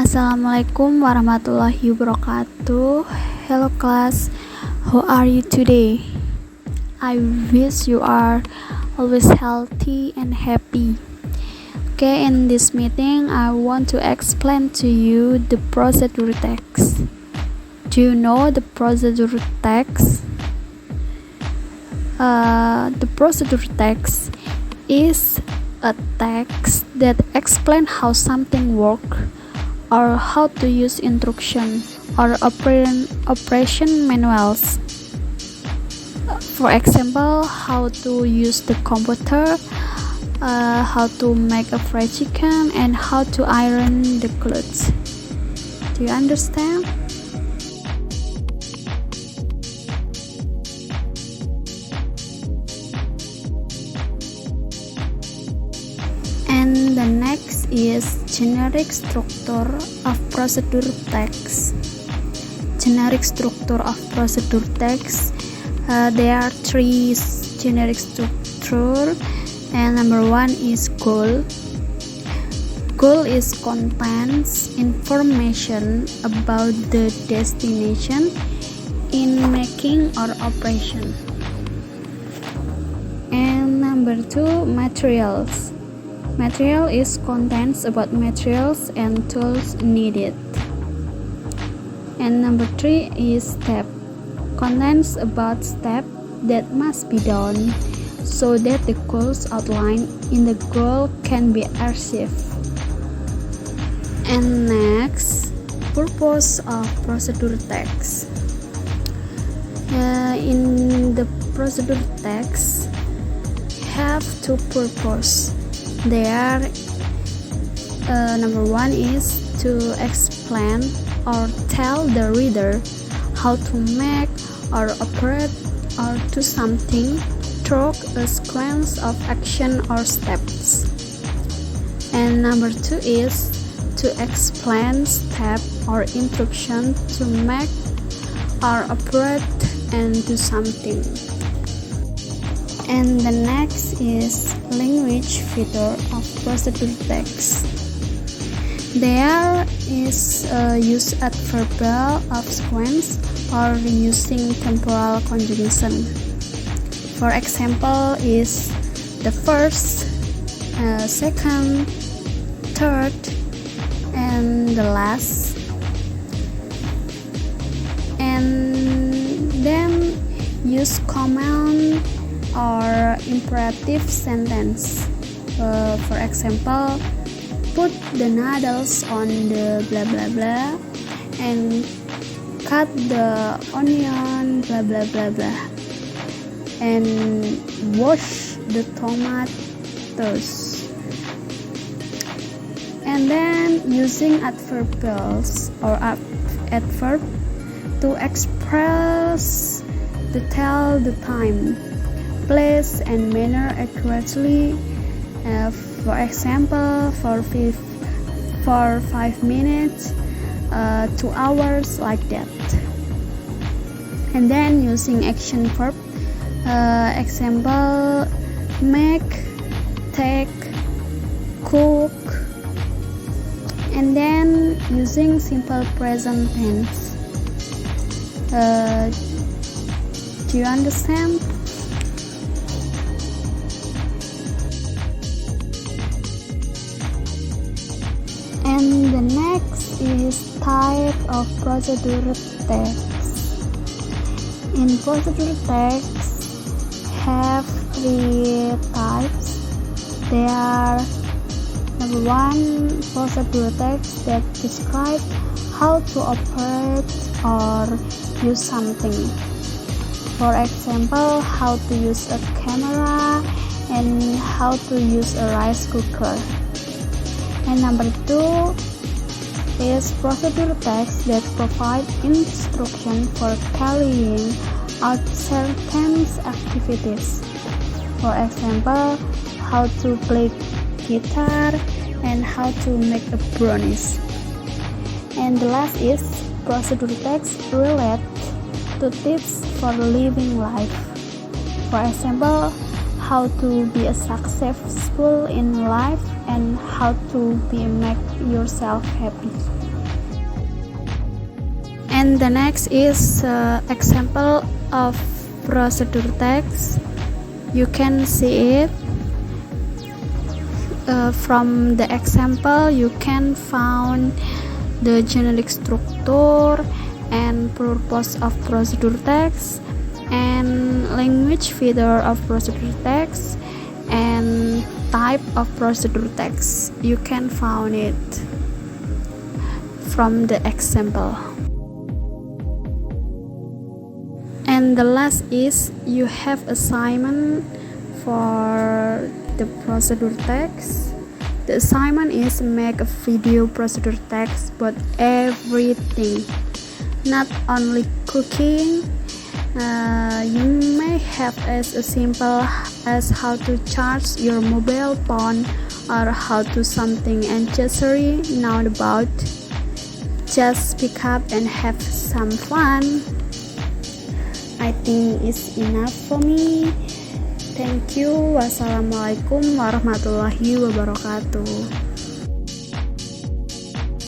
Assalamualaikum warahmatullahi wabarakatuh. Hello class, how are you today? I wish you are always healthy and happy. Okay, in this meeting I want to explain to you the procedure text. Do you know the procedure text? The procedure text is a text that explains how something works, or how to use instruction or operation manuals. For example, how to use the computer, how to make a fried chicken, and how to iron the clothes. Do you understand? And the next is generic structure of procedure text. Generic structure of procedure text. There are three generic structure, and number one is goal. Goal is contains information about the destination in making or operation. And number two, materials. Material is contents about materials and tools needed. And number three is step. Contents about step that must be done so that the goals outlined in the goal can be achieved. And next, purpose of procedure text. In the procedure text have two purposes. There, number one is to explain or tell the reader how to make or operate or do something through a sequence of action or steps. And number two is to explain step or instruction to make or operate and do something. And the next is language feature of procedure text. There is use adverbial of sequence or using temporal conjugation. For example, is the first, second, third, and the last. And then use command or imperative sentence. For example, put the noodles on the blah blah blah and cut the onion blah blah blah blah and wash the tomatoes. And then using adverbials or adverb to express to tell the time, place, and manner accurately. For example, for 5 minutes, 2 hours, like that. And then using action verb, example, make, take, cook. And then using simple present tense. Do you understand? And the next is type of procedure text. In procedure text have three types. They are number one, procedure text that describe how to operate or use something. For example, how to use a camera and how to use a rice cooker. And number two is procedure text that provide instruction for carrying out certain activities. For example, how to play guitar and how to make a brownies. And the last is procedure text related to tips for living life. For example, how to be a successful in life and how to make yourself happy. And the next is example of procedure text. You can see it from the example. You can find the generic structure and purpose of procedure text and language feature of procedure text and type of procedure text. You can find it from the example. And the last is you have assignment for the procedure text. The assignment is make a video procedure text about everything, not only cooking. You may have as simple as how to charge your mobile phone or how to something accessory now about. Just pick up and have some fun. I think it's enough for me. Thank you. Wassalamualaikum warahmatullahi wabarakatuh.